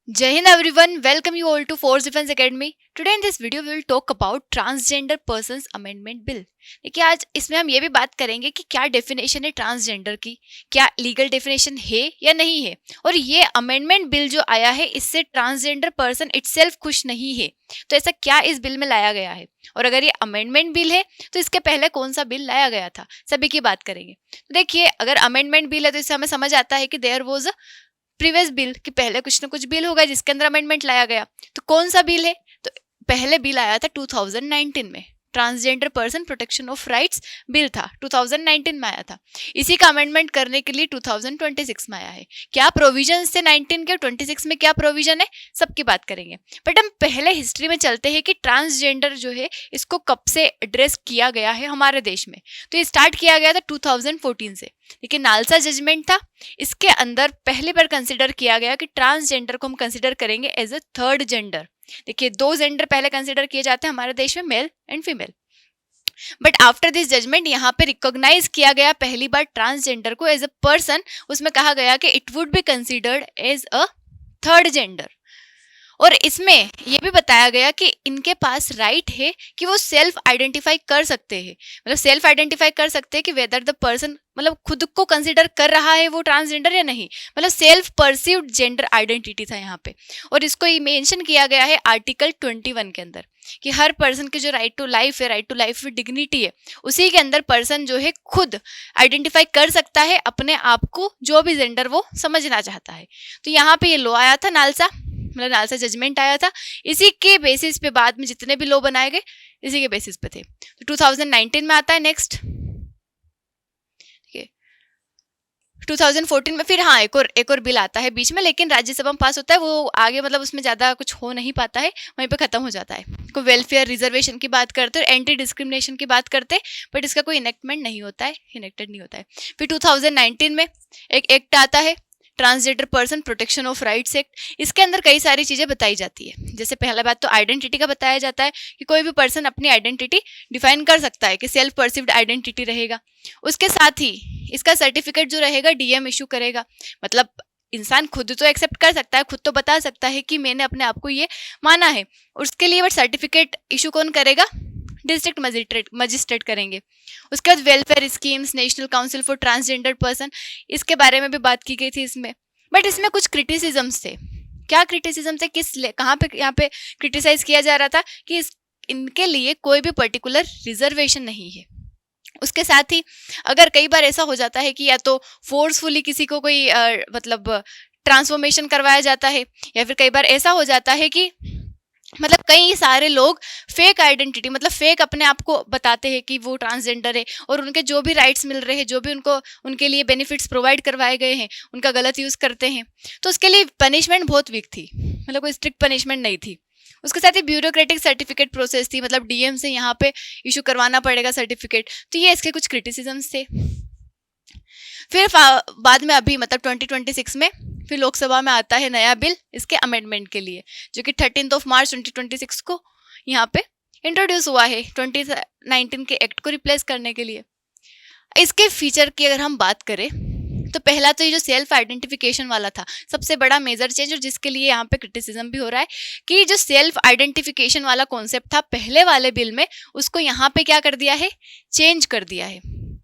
Jai Hind everyone, welcome you all to Force Defense Academy. Today in this video we will talk about Transgender Persons Amendment Bill. देखिए आज इसमें हम ये भी बात करेंगे कि क्या डेफिनेशन है ट्रांसजेंडर की, क्या लीगल डेफिनेशन है या नहीं है, और ये अमेंडमेंट बिल जो आया है इससे ट्रांसजेंडर पर्सन इटसेल्फ खुश नहीं है, तो ऐसा क्या इस बिल में लाया गया है, और अगर ये अमेंडमेंट बिल है तो इसके पहले कौन सा बिल लाया गया था, सभी की बात करेंगे। तो देखिए अगर अमेंडमेंट बिल है तो इससे हमें समझ आता है कि देयर वॉज प्रीवियस बिल कि पहले कुछ ना कुछ बिल होगा जिसके अंदर अमेंडमेंट लाया गया। तो कौन सा बिल है? तो पहले बिल आया था 2019 में, transgender person protection of rights bill था, 2019 में आया था। इसी का अमेंडमेंट करने के लिए 2026 में आया है। क्या प्रोविजन थे 19 के, 26 में क्या प्रोविजन है, सबकी बात करेंगे। बट हम पहले हिस्ट्री में चलते हैं कि ट्रांसजेंडर जो है इसको कब से एड्रेस किया गया है हमारे देश में। तो ये स्टार्ट किया गया था 2014 से। देखिए नालसा जजमेंट था, इसके अंदर पहली बार कंसिडर किया गया कि ट्रांसजेंडर को हम कंसिडर करेंगे एज अ थर्ड जेंडर। देखिए दो जेंडर पहले कंसिडर किए जाते हैं हमारे देश में, male and female. But after this judgement यहाँ पे रिकॉग्नाइज किया गया पहली बार ट्रांसजेंडर को एज अ पर्सन। उसमें कहा गया कि it would be considered as a third gender, और इसमें यह भी बताया गया कि इनके पास राइट है कि वो सेल्फ आइडेंटिफाई कर सकते हैं, मतलब सेल्फ आइडेंटिफाई कर सकते हैं कि वेदर द पर्सन मतलब खुद को कंसिडर कर रहा है वो ट्रांसजेंडर या नहीं, मतलब सेल्फ परसीव्ड जेंडर आइडेंटिटी था यहाँ पे। और इसको ये मेंशन किया गया है आर्टिकल 21 के अंदर कि हर पर्सन की जो राइट टू लाइफ है, right to life with dignity है, उसी के अंदर पर्सन जो है खुद आइडेंटिफाई कर सकता है अपने आप को, जो भी जेंडर वो समझना चाहता है। तो यहाँ पे ये लॉ आया था नालसा, मतलब नालसा जजमेंट आया था। इसी के बेसिस पे बाद में जितने भी लॉ बनाए गए इसी के बेसिस पे थे। तो 2019 में आता है नेक्स्ट, 2014 में फिर हाँ एक और बिल आता है बीच में, लेकिन राज्यसभा में पास होता है, वो आगे मतलब उसमें ज़्यादा कुछ हो नहीं पाता है, वहीं पे ख़त्म हो जाता है। कोई वेलफेयर रिजर्वेशन की बात करते और एंटी डिस्क्रिमिनेशन की बात करते, बट इसका कोई इनेक्टमेंट नहीं होता है, इनेक्टेड नहीं होता है। फिर 2019 में एक एक्ट आता है, transgender person protection of rights act. इसके अंदर कई सारी चीज़ें बताई जाती है। जैसे पहला बात तो आइडेंटिटी का बताया जाता है कि कोई भी पर्सन अपनी आइडेंटिटी डिफाइन कर सकता है कि सेल्फ परसिव्ड आइडेंटिटी रहेगा। उसके साथ ही इसका सर्टिफिकेट जो रहेगा डीएम इशू करेगा, मतलब इंसान खुद तो एक्सेप्ट कर सकता है, खुद तो बता सकता है कि मैंने अपने आप को ये माना है, उसके लिए बट सर्टिफिकेट इशू कौन करेगा? डिस्ट्रिक्ट मजिस्ट्रेट करेंगे। उसके बाद welfare schemes, national council for transgender person, इसके बारे में भी बात की गई थी इसमें। बट इसमें कुछ क्रिटिसिजम्स थे। क्या क्रिटिसिजम थे, कहाँ पे यहाँ पे क्रिटिसाइज किया जा रहा था कि इनके लिए कोई भी पर्टिकुलर रिजर्वेशन नहीं है। उसके साथ ही अगर कई बार ऐसा हो जाता है कि या तो फोर्सफुली किसी को कोई मतलब ट्रांसफॉर्मेशन करवाया जाता है, या फिर कई बार ऐसा हो जाता है कि मतलब कई सारे लोग फेक आइडेंटिटी, मतलब फेक अपने आप को बताते हैं कि वो ट्रांसजेंडर है, और उनके जो भी राइट्स मिल रहे हैं, जो भी उनके लिए बेनिफिट्स प्रोवाइड करवाए गए हैं, उनका गलत यूज़ करते हैं। तो उसके लिए पनिशमेंट बहुत वीक थी, मतलब कोई स्ट्रिक्ट पनिशमेंट नहीं थी। उसके साथ ही ब्यूरोक्रेटिक सर्टिफिकेट प्रोसेस थी, मतलब डीएम से यहाँ पे इशू करवाना पड़ेगा सर्टिफिकेट। तो ये इसके कुछ क्रिटिसिजम्स थे। फिर बाद में अभी मतलब 2026 में फिर लोकसभा में आता है नया बिल इसके अमेंडमेंट के लिए, जो कि 13 मार्च 2026 को यहाँ पे इंट्रोड्यूस हुआ है 2019 के एक्ट को रिप्लेस करने के लिए। इसके फीचर की अगर हम बात करें तो पहला तो ये जो सेल्फ आइडेंटिफिकेशन वाला था सबसे बड़ा मेजर चेंज, और जिसके लिए यहाँ पे क्रिटिसिज्म भी हो रहा है कि जो सेल्फ आइडेंटिफिकेशन वाला कॉन्सेप्ट था पहले वाले बिल में, उसको यहाँ पे क्या कर दिया है, चेंज कर दिया है।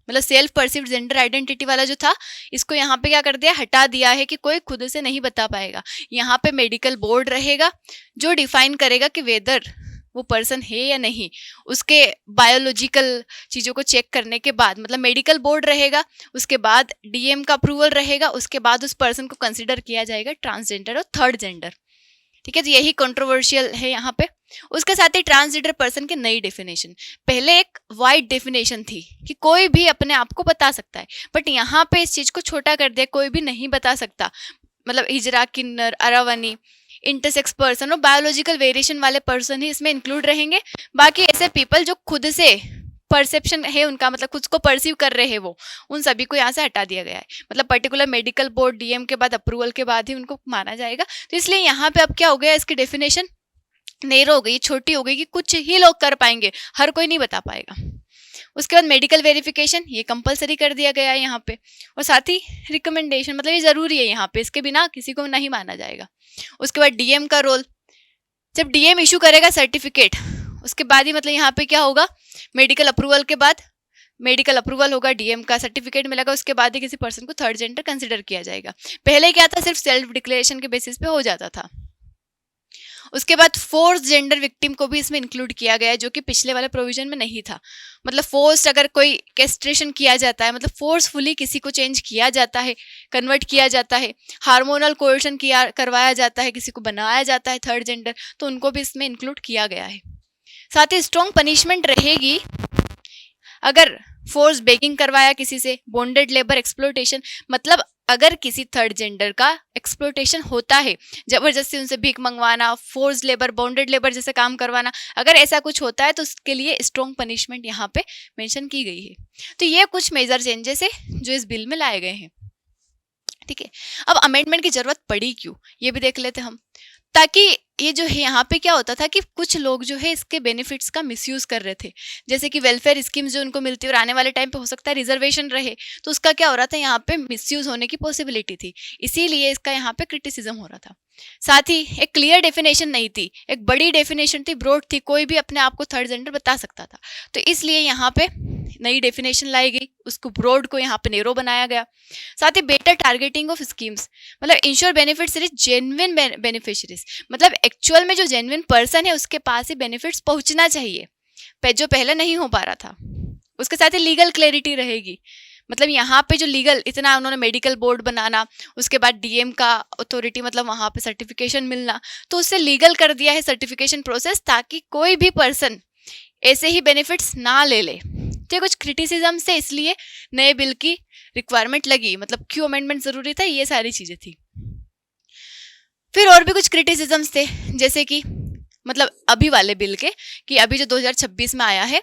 मतलब सेल्फ परसिव्ड जेंडर आइडेंटिटी वाला जो था, इसको यहाँ पे क्या कर दिया, हटा दिया है कि कोई खुद से नहीं बता पाएगा। यहाँ पे मेडिकल बोर्ड रहेगा जो डिफाइन करेगा कि वेदर वो पर्सन है या नहीं, उसके बायोलॉजिकल चीज़ों को चेक करने के बाद, मतलब मेडिकल बोर्ड रहेगा, उसके बाद डीएम का अप्रूवल रहेगा, उसके बाद उस पर्सन को कंसिडर किया जाएगा ट्रांसजेंडर और थर्ड जेंडर। ठीक है, तो यही कंट्रोवर्शियल है यहाँ पे। उसके साथ ही ट्रांसजेंडर पर्सन की नई डेफिनेशन, पहले एक वाइड डेफिनेशन थी कि कोई भी अपने आप को बता सकता है, बट यहाँ पे इस चीज़ को छोटा कर दिया, कोई भी नहीं बता सकता। मतलब हिजरा, किन्नर, अरावनी, इंटरसेक्स पर्सन और बायोलॉजिकल वेरिएशन वाले पर्सन ही इसमें इंक्लूड रहेंगे। बाकी ऐसे पीपल जो खुद से परसेप्शन है उनका, मतलब खुद को परसीव कर रहे हैं वो, उन सभी को यहाँ से हटा दिया गया है। मतलब पर्टिकुलर मेडिकल बोर्ड डीएम के बाद अप्रूवल के बाद ही उनको माना जाएगा। तो इसलिए यहाँ पे अब क्या हो गया, इसकी डेफिनेशन नैरो हो गई, छोटी हो गई कि कुछ ही लोग कर पाएंगे, हर कोई नहीं बता पाएगा। उसके बाद मेडिकल वेरिफिकेशन, ये कंपलसरी कर दिया गया है यहाँ पे, और साथ ही रिकमेंडेशन, मतलब ये ज़रूरी है यहाँ पे, इसके बिना किसी को नहीं माना जाएगा। उसके बाद डीएम का रोल, जब डीएम इशू करेगा सर्टिफिकेट, उसके बाद ही मतलब यहाँ पे क्या होगा, मेडिकल अप्रूवल के बाद, मेडिकल अप्रूवल होगा, डीएम का सर्टिफिकेट मिलेगा, उसके बाद ही किसी पर्सन को थर्ड जेंडर कंसिडर किया जाएगा। पहले क्या था, सिर्फ सेल्फ डिक्लेरेशन के बेसिस पे हो जाता था। उसके बाद फोर्स जेंडर विक्टिम को भी इसमें इंक्लूड किया गया है, जो कि पिछले वाले प्रोविजन में नहीं था। मतलब फोर्स अगर कोई कैस्ट्रेशन किया जाता है, मतलब फोर्सफुली किसी को चेंज किया जाता है, कन्वर्ट किया जाता है, हार्मोनल कोएर्शन किया करवाया जाता है, किसी को बनाया जाता है थर्ड जेंडर, तो उनको भी इसमें इंक्लूड किया गया है। साथ ही स्ट्रॉन्ग पनिशमेंट रहेगी अगर फोर्स बेकिंग करवाया किसी से, बॉन्डेड लेबर एक्सप्लोटेशन, मतलब अगर किसी थर्ड जेंडर का एक्सप्लोटेशन होता है, जबरदस्ती उनसे भीख मंगवाना, फोर्स लेबर, बॉन्डेड लेबर जैसे काम करवाना, अगर ऐसा कुछ होता है तो उसके लिए स्ट्रॉन्ग पनिशमेंट यहाँ पे मेंशन की गई है। तो ये कुछ मेजर चेंजेस है जो इस बिल में लाए गए हैं। ठीक है, अब अमेंडमेंट की जरूरत पड़ी क्यों, ये भी देख लेते हम। ताकि ये जो है यहाँ पे क्या होता था कि कुछ लोग जो है इसके बेनिफिट्स का मिसयूज कर रहे थे, जैसे कि वेलफेयर स्कीम्स जो उनको मिलती है और आने वाले टाइम पे हो सकता है रिजर्वेशन रहे, तो उसका क्या हो रहा था, यहाँ पे मिसयूज होने की पॉसिबिलिटी थी, इसीलिए इसका यहाँ पे क्रिटिसिज्म हो रहा था। साथ ही एक क्लियर डेफिनेशन नहीं थी, एक बड़ी डेफिनेशन थी, ब्रॉड थी, कोई भी अपने आप को थर्ड जेंडर बता सकता था, तो इसलिए यहाँ पे नई डेफिनेशन लाई गई, उसको ब्रॉड को यहाँ पे नेरो बनाया गया। साथ ही बेटर टारगेटिंग ऑफ स्कीम्स, मतलब ensure benefits reach genuine beneficiaries, मतलब एक्चुअल में जो जेन्युइन पर्सन है उसके पास ही बेनिफिट्स पहुंचना चाहिए, जो पहले नहीं हो पा रहा था। उसके साथ ही लीगल क्लैरिटी रहेगी, मतलब यहाँ पे जो लीगल इतना उन्होंने मेडिकल बोर्ड बनाना, उसके बाद डीएम का अथॉरिटी, मतलब वहाँ पे सर्टिफिकेशन मिलना, तो उससे लीगल कर दिया है सर्टिफिकेशन प्रोसेस, ताकि कोई भी पर्सन ऐसे ही बेनिफिट्स ना ले ले। तो कुछ क्रिटिसिज्म से इसलिए नए बिल की रिक्वायरमेंट लगी, मतलब क्यों अमेंडमेंट जरूरी था, ये सारी चीजें थी। फिर और भी कुछ क्रिटिसिज्म्स थे, जैसे कि मतलब अभी वाले बिल के, कि अभी जो 2026 में आया है,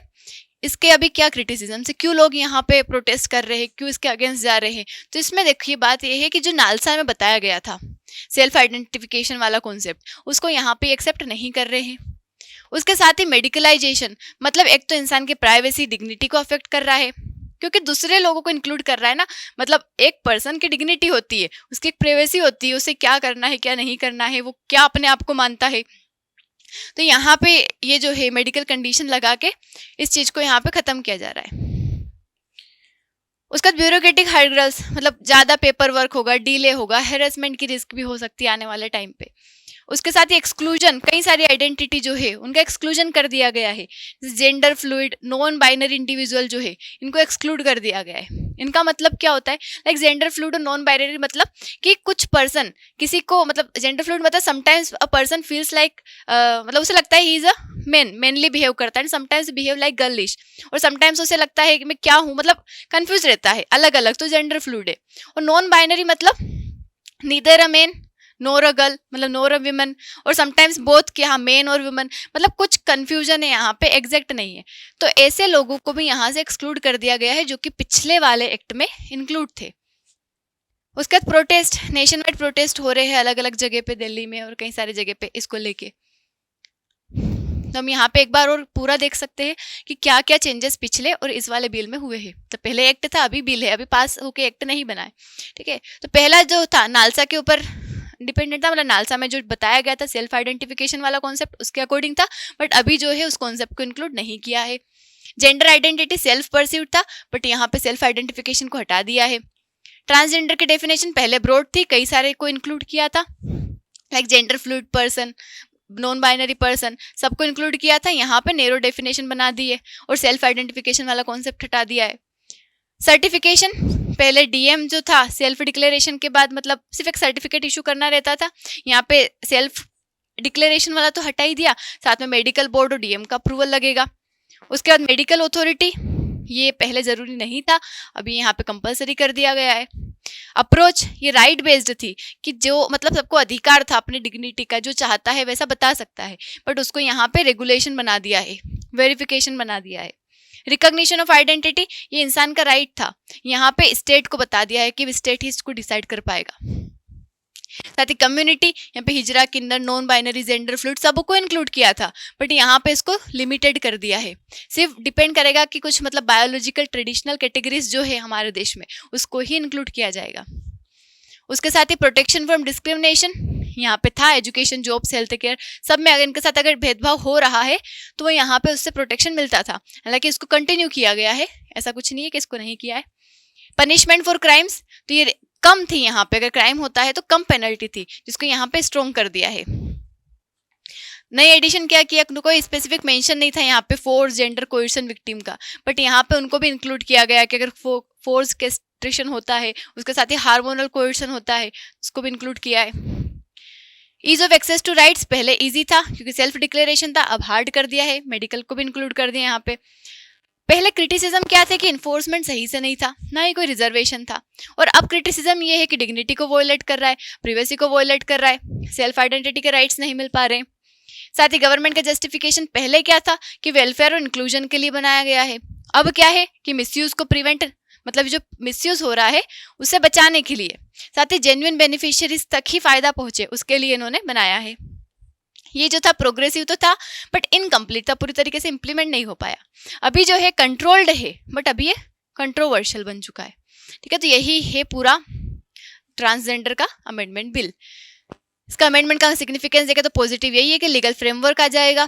इसके अभी क्या क्रिटिसिज्म है, क्यों लोग यहाँ पे प्रोटेस्ट कर रहे हैं, क्यों इसके अगेंस्ट जा रहे हैं। तो इसमें देखिए बात यह है कि जो नालसा में बताया गया था सेल्फ आइडेंटिफिकेशन वाला कॉन्सेप्ट, उसको यहाँ पे एक्सेप्ट नहीं कर रहे हैं। उसके साथ ही मेडिकलाइजेशन, मतलब एक तो इंसान की प्राइवेसी, डिग्निटी को अफेक्ट कर रहा है, क्योंकि दूसरे लोगों को इंक्लूड कर रहा है ना, मतलब एक पर्सन की डिग्निटी होती है, उसकी एक प्राइवेसी होती है, उसे क्या करना है क्या नहीं करना है, वो क्या अपने आप को मानता है। तो यहाँ पे ये जो है मेडिकल कंडीशन लगा के इस चीज को यहाँ पे खत्म किया जा रहा है। उसका ब्यूरोक्रेटिक हर्डल्स, मतलब ज्यादा पेपर वर्क होगा, डिले होगा, हेरेसमेंट की रिस्क भी हो सकती है आने वाले टाइम पे। उसके साथ ही एक्सक्लूजन, कई सारी आइडेंटिटी जो है उनका एक्सक्लूजन कर दिया गया है, gender fluid, non binary individual जो है इनको एक्सक्लूड कर दिया गया है। इनका मतलब क्या होता है, लाइक जेंडर फ्लूइड और नॉन बाइनरी, मतलब कि कुछ पर्सन किसी को, मतलब जेंडर फ्लूइड मतलब sometimes a person feels like, मतलब उसे लगता है he is a man, mainly behave करता है, समटाइम्स बिहेव लाइक गर्लिश, और समटाइम्स उसे लगता है कि मैं क्या हूँ, मतलब कंफ्यूज रहता है, अलग अलग, तो जेंडर फ्लूइड है। और नॉन बाइनरी मतलब neither a man NOR a girl, मतलब नोर अ विमन, और समटाइम्स बोथ कि हाँ मेन और वुमन, मतलब कुछ कंफ्यूजन है यहाँ पे, एग्जैक्ट नहीं है। तो ऐसे लोगों को भी यहाँ से एक्सक्लूड कर दिया गया है जो कि पिछले वाले एक्ट में इंक्लूड थे। उसके बाद प्रोटेस्ट, नेशन वाइड प्रोटेस्ट हो रहे हैं अलग अलग जगह पे, दिल्ली में और कई सारी जगह पे इसको लेके। तो हम यहाँ पे एक बार और पूरा देख सकते हैं कि क्या क्या चेंजेस पिछले और इस वाले बिल में हुए हैं। तो पहले एक्ट था, अभी बिल है, अभी पास होके एक्ट नहीं बना है। ठीक है, तो पहला जो था नालसा के ऊपर डिपेंडेंट था, मतलब नालसा में जो बताया गया था सेल्फ आइडेंटिफिकेशन वाला कॉन्सेप्ट उसके अकॉर्डिंग था, बट अभी जो है उस कॉन्सेप्ट को इंक्लूड नहीं किया है। जेंडर आइडेंटिटी सेल्फ परसीव्ड था, बट यहाँ पे सेल्फ आइडेंटिफिकेशन को हटा दिया है। ट्रांसजेंडर की डेफिनेशन पहले ब्रॉड थी, कई सारे को इंक्लूड किया था, like gender fluid person, non binary person, सबको इंक्लूड किया था, यहाँ पे नैरो डेफिनेशन बना दी है और सेल्फ आइडेंटिफिकेशन वाला कॉन्सेप्ट हटा दिया है। सर्टिफिकेशन, पहले डीएम जो था सेल्फ डिक्लेरेशन के बाद मतलब सिर्फ एक सर्टिफिकेट इशू करना रहता था, यहाँ पे सेल्फ डिक्लेरेशन वाला तो हटा ही दिया, साथ में मेडिकल बोर्ड और डीएम का अप्रूवल लगेगा। उसके बाद मेडिकल अथॉरिटी, ये पहले जरूरी नहीं था, अभी यहाँ पे कंपलसरी कर दिया गया है। अप्रोच, ये राइट बेस्ड थी कि जो मतलब सबको अधिकार था अपनी डिग्निटी का, जो चाहता है वैसा बता सकता है, बट उसको यहाँ पे रेगुलेशन बना दिया है, वेरिफिकेशन बना दिया है। रिकॉग्निशन ऑफ आइडेंटिटी, ये इंसान का राइट था, यहाँ पे स्टेट को बता दिया है कि स्टेट ही इसको डिसाइड कर पाएगा। साथ ही कम्युनिटी, यहाँ पे hijra, kinnar, non binary, gender, fluid सबको इंक्लूड किया था, बट यहाँ पे इसको लिमिटेड कर दिया है। सिर्फ डिपेंड करेगा कि कुछ मतलब बायोलॉजिकल ट्रेडिशनल कैटेगरीज जो है हमारे देश में उसको ही इंक्लूड किया जाएगा। उसके साथ ही प्रोटेक्शन फ्रॉम डिस्क्रिमिनेशन यहाँ पे था, एजुकेशन, जॉब्स, हेल्थ केयर सब में अगर इनके साथ अगर भेदभाव हो रहा है तो वो यहाँ पे उससे प्रोटेक्शन मिलता था। हालांकि इसको कंटिन्यू किया गया है, ऐसा कुछ नहीं है कि इसको नहीं किया है। पनिशमेंट फॉर क्राइम्स तो ये कम थी, यहाँ पे अगर क्राइम होता है तो कम पेनल्टी थी, जिसको यहाँ पे स्ट्रॉन्ग कर दिया है। नई एडिशन क्या किया, कोई स्पेसिफिक मेंशन नहीं था यहाँ पे फोर्स, जेंडर, कोएर्शन, विक्टिम का, बट यहाँ पे उनको भी इंक्लूड किया गया कि अगर फोर्स कैस्ट्रेशन होता है, उसके साथ ही हार्मोनल कोएर्शन होता है, उसको भी इंक्लूड किया है। Ease of access to rights पहले इजी था क्योंकि सेल्फ डिक्लेरेशन था, अब हार्ड कर दिया है, मेडिकल को भी इंक्लूड कर दिया यहाँ पे। पहले क्रिटिसिज्म क्या थे कि इन्फोर्समेंट सही से नहीं था, ना ही कोई रिजर्वेशन था, और अब क्रिटिसिज्म ये है कि डिग्निटी को वॉयलेट कर रहा है, प्रिवेसी को वॉयलेट कर रहा है, सेल्फ आइडेंटिटी के राइट्स नहीं मिल पा रहे हैं। साथ ही गवर्नमेंट का जस्टिफिकेशन पहले क्या था कि वेलफेयर और इंक्लूजन के लिए बनाया गया है, अब क्या है कि मिसयूज को प्रिवेंट, मतलब जो मिसयूज हो रहा है उसे बचाने के लिए, साथ ही जेन्युइन बेनिफिशियरीज तक ही फायदा पहुंचे उसके लिए इन्होंने बनाया है। ये जो था प्रोग्रेसिव तो था बट इनकम्प्लीट था, पूरी तरीके से इंप्लीमेंट नहीं हो पाया। अभी जो है कंट्रोल्ड है बट अभी ये कंट्रोवर्शियल बन चुका है। ठीक है, तो यही है पूरा ट्रांसजेंडर का अमेंडमेंट बिल। इसका अमेंडमेंट का सिग्निफिकेंस देखें तो पॉजिटिव यही है कि लीगल फ्रेमवर्क आ जाएगा,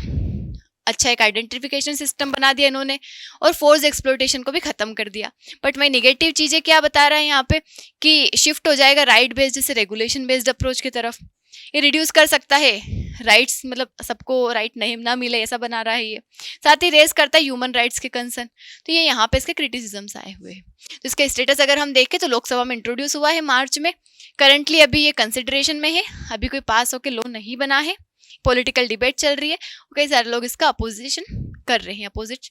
अच्छा एक आइडेंटिफिकेशन सिस्टम बना दिया इन्होंने, और फोर्स एक्सप्लोइटेशन को भी खत्म कर दिया। बट वही नेगेटिव चीजें क्या बता रहा है यहाँ पे कि शिफ्ट हो जाएगा राइट बेस्ड से रेगुलेशन बेस्ड अप्रोच की तरफ। ये रिड्यूस कर सकता है राइट्स, मतलब सबको राइट नहीं ना मिले ऐसा बना रहा है ये। साथ ही रेस करता है ह्यूमन राइट्स के कंसर्न, तो ये यहाँ पे इसके क्रिटिसिजम्स आए हुए हैं। तो इसका स्टेटस अगर हम देखें तो लोकसभा में इंट्रोड्यूस हुआ है मार्च में, करंटली अभी ये कंसिडरेशन में है, अभी कोई पास होकर लॉ नहीं बना है, पॉलिटिकल डिबेट चल रही है, कई सारे लोग इसका अपोजिशन कर रहे हैं, अपोजिट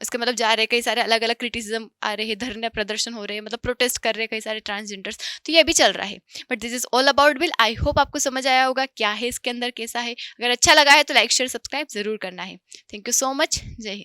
इसके मतलब जा रहे हैं, कई सारे अलग अलग क्रिटिसिज्म आ रहे हैं, धरने प्रदर्शन हो रहे हैं, मतलब प्रोटेस्ट कर रहे हैं कई सारे ट्रांसजेंडर्स, तो ये भी चल रहा है। But this is all about bill. I hope आपको समझ आया होगा क्या है इसके अंदर, कैसा है। अगर अच्छा लगा है तो लाइक शेयर सब्सक्राइब जरूर करना है। Thank you so much. जय हिंद।